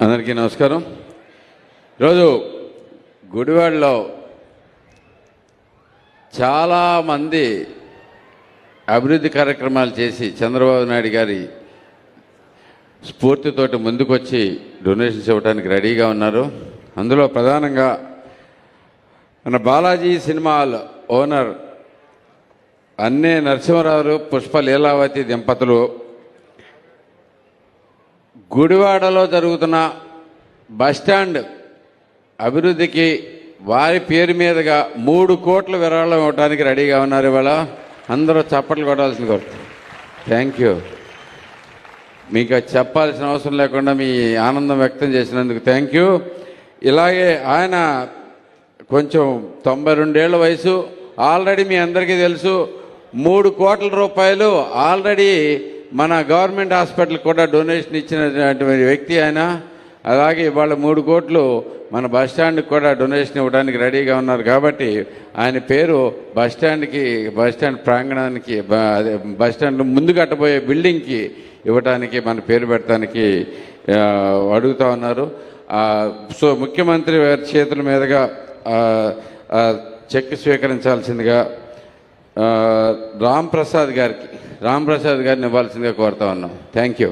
అందరికీ నమస్కారం. ఈరోజు గుడివాడలో చాలామంది అభివృద్ధి కార్యక్రమాలు చేసి చంద్రబాబు నాయుడు గారి స్ఫూర్తితోటి ముందుకొచ్చి డొనేషన్స్ ఇవ్వడానికి రెడీగా ఉన్నారు. అందులో ప్రధానంగా మన బాలాజీ సినిమా హాల్ ఓనర్ అన్నే నరసింహారావు పుష్ప లీలావతి దంపతులు గుడివాడలో జరుగుతున్న బస్టాండ్ అభివృద్ధికి వారి పేరు మీదుగా 3 కోట్ల విరాళం ఇవ్వడానికి రెడీగా ఉన్నారు. ఇవాళ అందరూ చప్పట్లు కొట్టాల్సింది కోరు. Thank you. మీకు చెప్పాల్సిన అవసరం లేకుండా మీ ఆనందం వ్యక్తం చేసినందుకు థ్యాంక్ యూ. ఇలాగే ఆయన కొంచెం 92 ఏళ్ల వయసు. ఆల్రెడీ మీ అందరికీ తెలుసు 3 కోట్ల రూపాయలు ఆల్రెడీ మన గవర్నమెంట్ హాస్పిటల్ కూడా డొనేషన్ ఇచ్చినటువంటి వ్యక్తి ఆయన. అలాగే ఇవాళ 3 కోట్లు మన బస్టాండ్కి కూడా డొనేషన్ ఇవ్వడానికి రెడీగా ఉన్నారు. కాబట్టి ఆయన పేరు బస్టాండ్ ప్రాంగణానికి బస్టాండ్ ముందు కట్టబోయే బిల్డింగ్కి ఇవ్వడానికి మన పేరు పెట్టడానికి అడుగుతూ ఉన్నారు. సో ముఖ్యమంత్రి వారి చేతుల మీదుగా చెక్ స్వీకరించాల్సిందిగా రామ్ ప్రసాద్ గారిని ఇవ్వాల్సిందిగా కోరుతా ఉన్నాం. Thank you.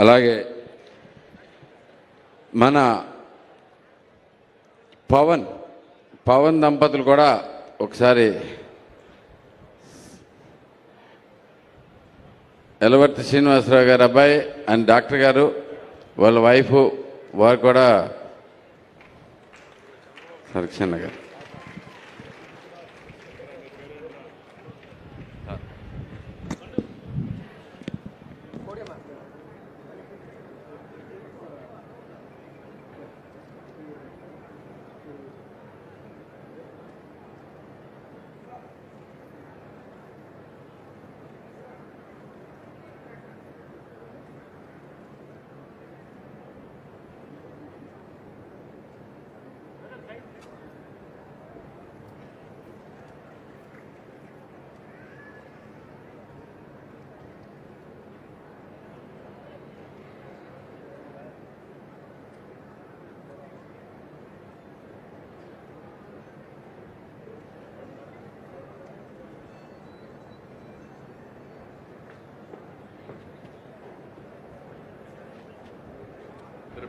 అలాగే మన పవన్ దంపతులు కూడా ఒకసారి ఎలవర్తి శ్రీనివాసరావు గారు అబ్బాయి అండ్ డాక్టర్ గారు వాళ్ళ వైఫ్ వారు కూడా సరక్షణ గారు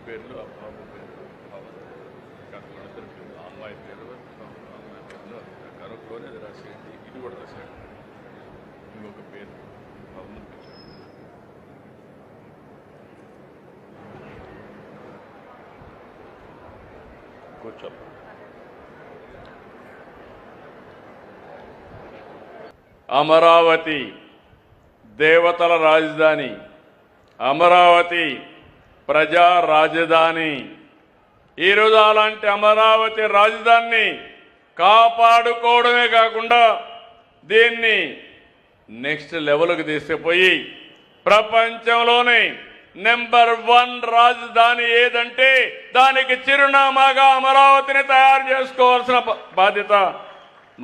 పేర్లు అబ్బాయి పేరు అమ్మాయి పేరు కనుక్కొని అది రాసేయండి. ఇది కూడా రాసేయండి. ఇంకొక పేరు కూర్చో. అమరావతి దేవతల రాజధాని, అమరావతి ప్రజా రాజధాని. ఈరోజు అలాంటి అమరావతి రాజధానిని కాపాడుకోవడమే కాకుండా దీన్ని నెక్స్ట్ లెవెల్కి తీసుకుపోయి ప్రపంచంలోనే నెంబర్ 1 రాజధాని ఏదంటే దానికి చిరునామాగా అమరావతిని తయారు చేసుకోవాల్సిన బాధ్యత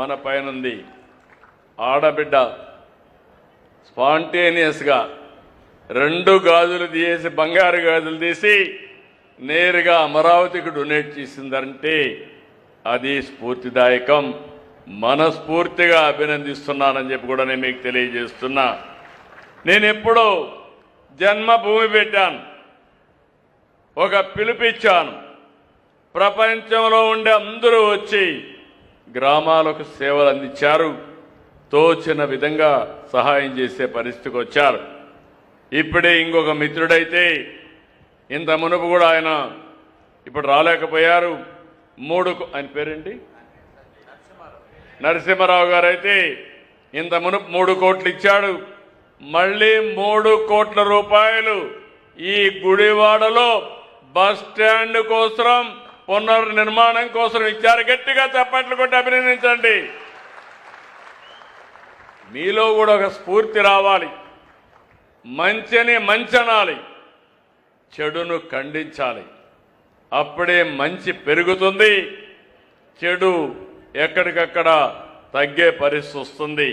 మన పైనుంది. ఆడబిడ్డ స్పాంటేనియస్గా 2 గాజులు తీసి బంగారు గాజులు తీసి నేరుగా అమరావతికి డొనేట్ చేసిందంటే అది స్ఫూర్తిదాయకం. మనస్ఫూర్తిగా అభినందిస్తున్నానని చెప్పి కూడా నేను మీకు తెలియజేస్తున్నా. నేను ఎప్పుడో జన్మభూమి పెట్టాను. ఒక పిలుపిచ్చాను. ప్రపంచంలో ఉండే అందరూ వచ్చి గ్రామాలకు సేవలు అందించారు. తోచిన విధంగా సహాయం చేసే పరిస్థితికి వచ్చారు. ఇప్పుడే ఇంకొక మిత్రుడైతే ఇంత మునుపు కూడా ఆయన ఇప్పుడు రాలేకపోయారు. ఆయన పేరేంటి, నరసింహారావు గారు అయితే ఇంత మునుపు 3 కోట్లు ఇచ్చాడు. మళ్ళీ 3 కోట్ల రూపాయలు ఈ గుడివాడలో బస్ స్టాండ్ కోసం పునర్నిర్మాణం కోసం ఇచ్చారు. గట్టిగా చప్పట్లు కొట్టి అభినందించండి. మీలో కూడా ఒక స్ఫూర్తి రావాలి. మంచిని మంచనాలి, చెడును ఖండించాలి. అప్పుడే మంచి పెరుగుతుంది, చెడు ఎక్కడికక్కడ తగ్గే పరిస్థితి వస్తుంది.